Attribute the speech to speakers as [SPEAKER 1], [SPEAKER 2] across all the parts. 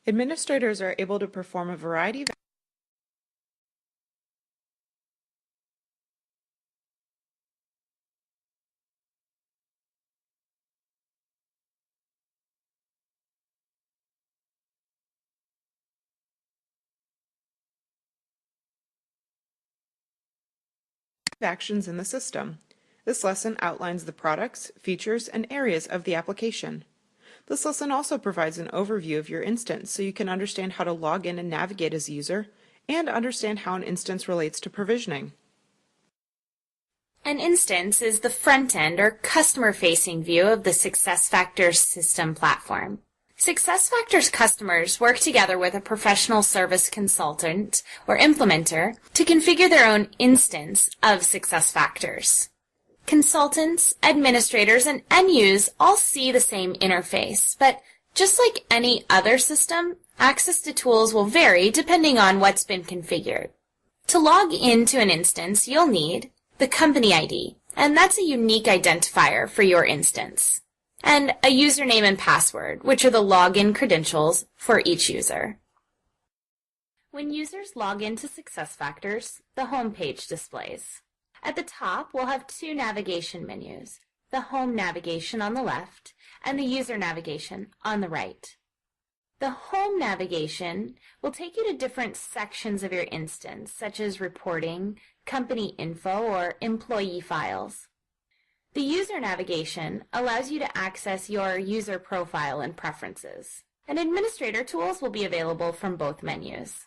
[SPEAKER 1] Administrators are able to perform a variety of actions in the system. This lesson outlines the products, features, and areas of the application. This lesson also provides an overview of your instance so you can understand how to log in and navigate as a user, and understand how an instance relates to provisioning.
[SPEAKER 2] An instance is the front-end or customer-facing view of the SuccessFactors system platform. SuccessFactors customers work together with a professional service consultant or implementer to configure their own instance of SuccessFactors. Consultants, administrators, and end users all see the same interface, but just like any other system, access to tools will vary depending on what's been configured. To log into an instance, you'll need the company ID, and that's a unique identifier for your instance, and a username and password, which are the login credentials for each user. When users log into SuccessFactors, the home page displays. At the top, we'll have two navigation menus, the home navigation on the left and the user navigation on the right. The home navigation will take you to different sections of your instance, such as reporting, company info, or employee files. The user navigation allows you to access your user profile and preferences, and administrator tools will be available from both menus.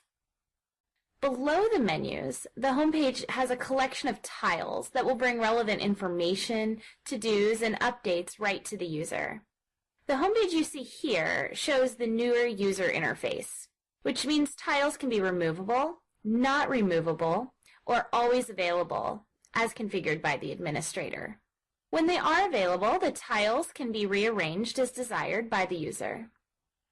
[SPEAKER 2] Below the menus, the homepage has a collection of tiles that will bring relevant information, to-dos, and updates right to the user. The homepage you see here shows the newer user interface, which means tiles can be removable, not removable, or always available, as configured by the administrator. When they are available, the tiles can be rearranged as desired by the user.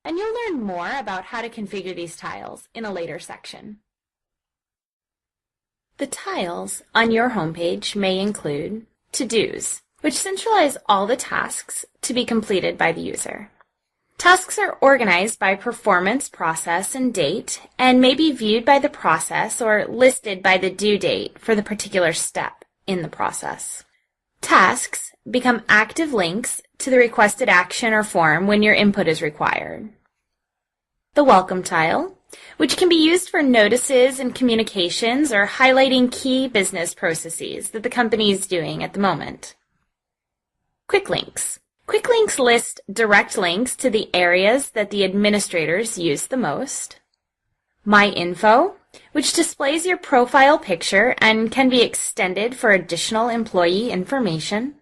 [SPEAKER 2] And you'll learn more about how to configure these tiles in a later section. The tiles on your homepage may include to-dos, which centralize all the tasks to be completed by the user. Tasks are organized by performance, process, and date, and may be viewed by the process or listed by the due date for the particular step in the process. Tasks become active links to the requested action or form when your input is required. The welcome tile, which can be used for notices and communications or highlighting key business processes that the company is doing at the moment. Quick links. Quick links list direct links to the areas that the administrators use the most. My Info, which displays your profile picture and can be extended for additional employee information.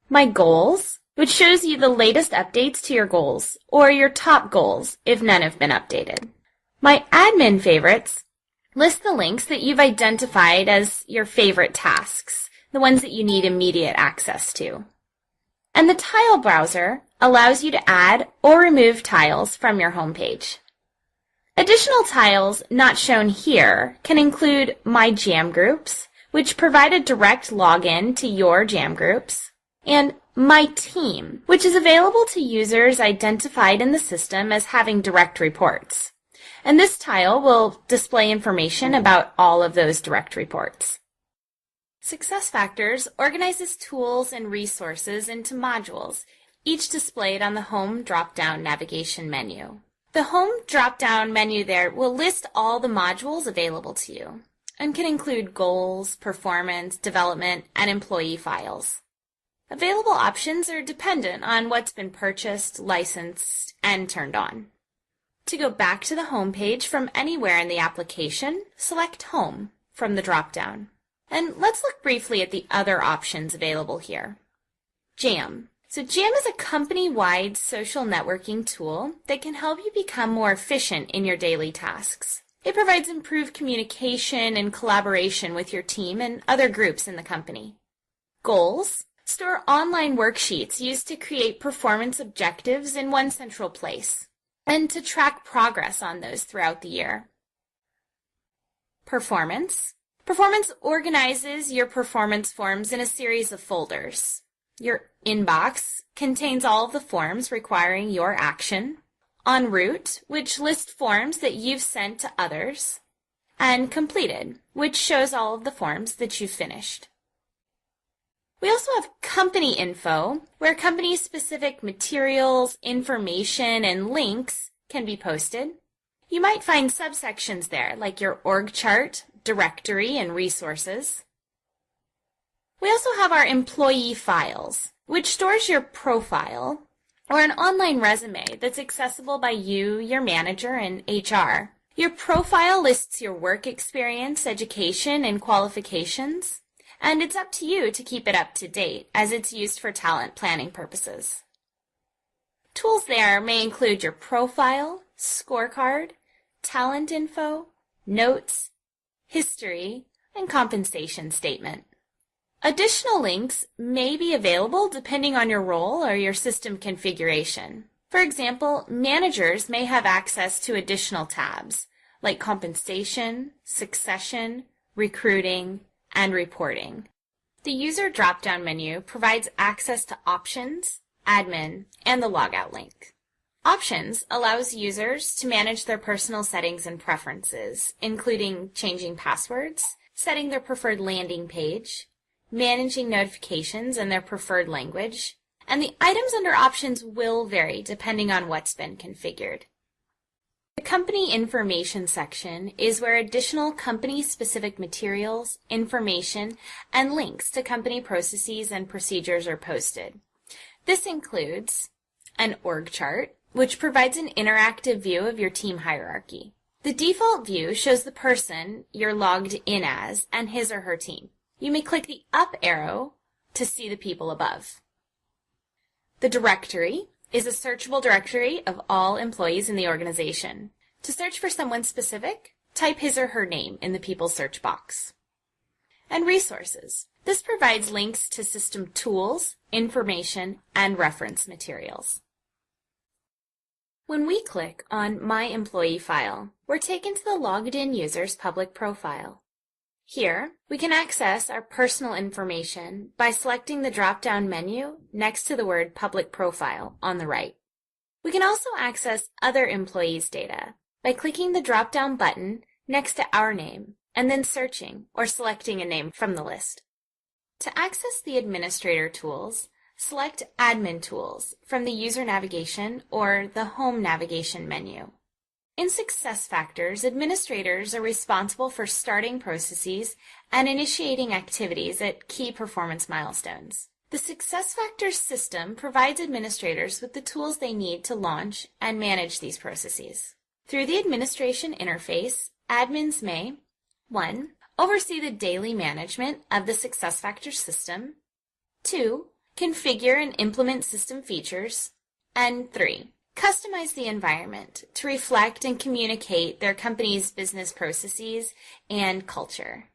[SPEAKER 2] My Goals, which shows you the latest updates to your goals or your top goals if none have been updated. My Admin Favorites lists the links that you've identified as your favorite tasks, the ones that you need immediate access to. And the Tile Browser allows you to add or remove tiles from your homepage. Additional tiles not shown here can include My Jam Groups, which provide a direct login to your jam groups, and My Team, which is available to users identified in the system as having direct reports. And this tile will display information about all of those direct reports. SuccessFactors organizes tools and resources into modules, each displayed on the Home drop-down navigation menu. The Home drop-down menu there will list all the modules available to you and can include goals, performance, development, and employee files. Available options are dependent on what's been purchased, licensed, and turned on. To go back to the home page from anywhere in the application, select Home from the drop-down. And let's look briefly at the other options available here. Jam. So Jam is a company-wide social networking tool that can help you become more efficient in your daily tasks. It provides improved communication and collaboration with your team and other groups in the company. Goals store online worksheets used to create performance objectives in one central place and to track progress on those throughout the year. Performance. Performance organizes your performance forms in a series of folders. Your inbox contains all of the forms requiring your action. En route, which lists forms that you've sent to others, and completed, which shows all of the forms that you've finished. We also have company info, where company-specific materials, information, and links can be posted. You might find subsections there, like your org chart, directory, and resources. We also have our employee files, which stores your profile or an online resume that's accessible by you, your manager, and HR. Your profile lists your work experience, education, and qualifications, and it's up to you to keep it up to date as it's used for talent planning purposes. Tools there may include your profile, scorecard, talent info, notes, history, and compensation statement. Additional links may be available depending on your role or your system configuration. For example, managers may have access to additional tabs like compensation, succession, recruiting, and reporting. The user drop-down menu provides access to options, admin, and the logout link. Options allows users to manage their personal settings and preferences, including changing passwords, setting their preferred landing page, managing notifications in their preferred language, and the items under options will vary depending on what's been configured. The company information section is where additional company-specific materials, information, and links to company processes and procedures are posted. This includes an org chart, which provides an interactive view of your team hierarchy. The default view shows the person you're logged in as and his or her team. You may click the up arrow to see the people above. The directory is a searchable directory of all employees in the organization. To search for someone specific, type his or her name in the people search box. And resources. This provides links to system tools, information, and reference materials. When we click on My Employee File, we're taken to the logged in user's public profile. Here, we can access our personal information by selecting the drop-down menu next to the word Public Profile on the right. We can also access other employees' data by clicking the drop-down button next to our name and then searching or selecting a name from the list. To access the administrator tools, select Admin Tools from the User Navigation or the Home Navigation menu. In SuccessFactors, administrators are responsible for starting processes and initiating activities at key performance milestones. The SuccessFactors system provides administrators with the tools they need to launch and manage these processes. Through the administration interface, admins may 1. Oversee the daily management of the SuccessFactors system, 2. Configure and implement system features, and 3. Customize the environment to reflect and communicate their company's business processes and culture.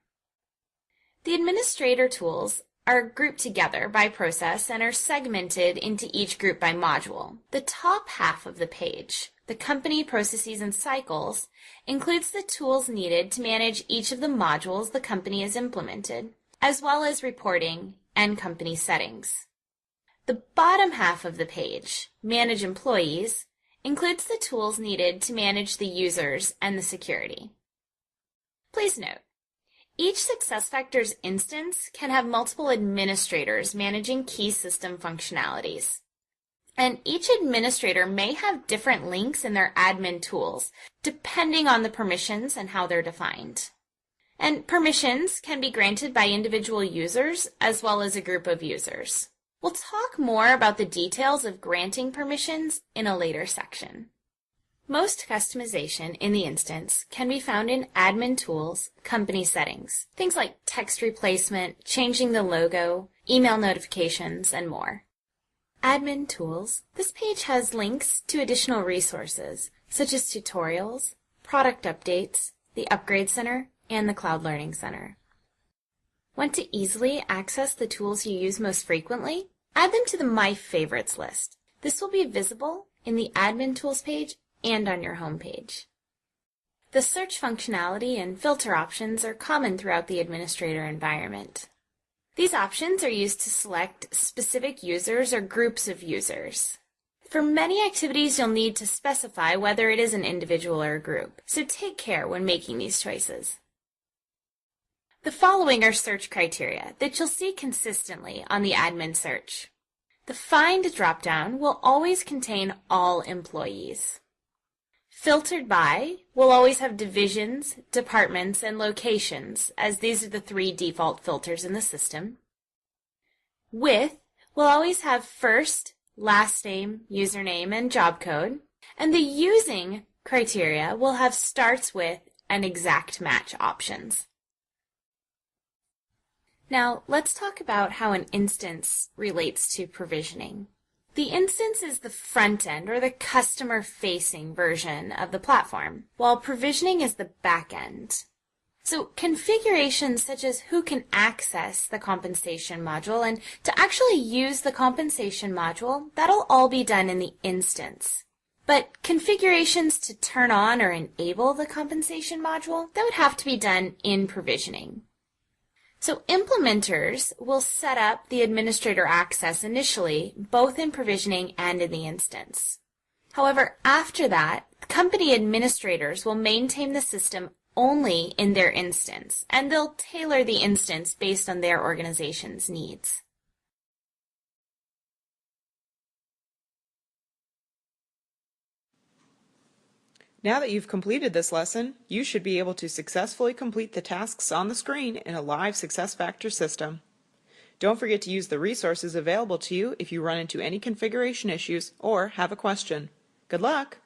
[SPEAKER 2] The administrator tools are grouped together by process and are segmented into each group by module. The top half of the page, the company processes and cycles, includes the tools needed to manage each of the modules the company has implemented, as well as reporting and company settings. The bottom half of the page, Manage Employees, includes the tools needed to manage the users and the security. Please note, each SuccessFactors instance can have multiple administrators managing key system functionalities. And each administrator may have different links in their admin tools, depending on the permissions and how they're defined. And permissions can be granted by individual users as well as a group of users. We'll talk more about the details of granting permissions in a later section. Most customization in the instance can be found in Admin Tools, Company Settings, things like text replacement, changing the logo, email notifications, and more. Admin Tools. This page has links to additional resources, such as tutorials, product updates, the Upgrade Center, and the Cloud Learning Center. Want to easily access the tools you use most frequently? Add them to the My Favorites list. This will be visible in the Admin Tools page and on your home page. The search functionality and filter options are common throughout the administrator environment. These options are used to select specific users or groups of users. For many activities, you'll need to specify whether it is an individual or a group, so take care when making these choices. The following are search criteria that you'll see consistently on the admin search. The Find dropdown will always contain all employees. Filtered by will always have divisions, departments, and locations, as these are the 3 default filters in the system. With will always have first, last name, username, and job code. And the Using criteria will have starts with and exact match options. Now, let's talk about how an instance relates to provisioning. The instance is the front end or the customer-facing version of the platform, while provisioning is the back end. So configurations such as who can access the compensation module and to actually use the compensation module, that'll all be done in the instance. But configurations to turn on or enable the compensation module, that would have to be done in provisioning. So implementers will set up the administrator access initially, both in provisioning and in the instance. However, after that, company administrators will maintain the system only in their instance, and they'll tailor the instance based on their organization's needs.
[SPEAKER 1] Now that you've completed this lesson, you should be able to successfully complete the tasks on the screen in a live SuccessFactors system. Don't forget to use the resources available to you if you run into any configuration issues or have a question. Good luck!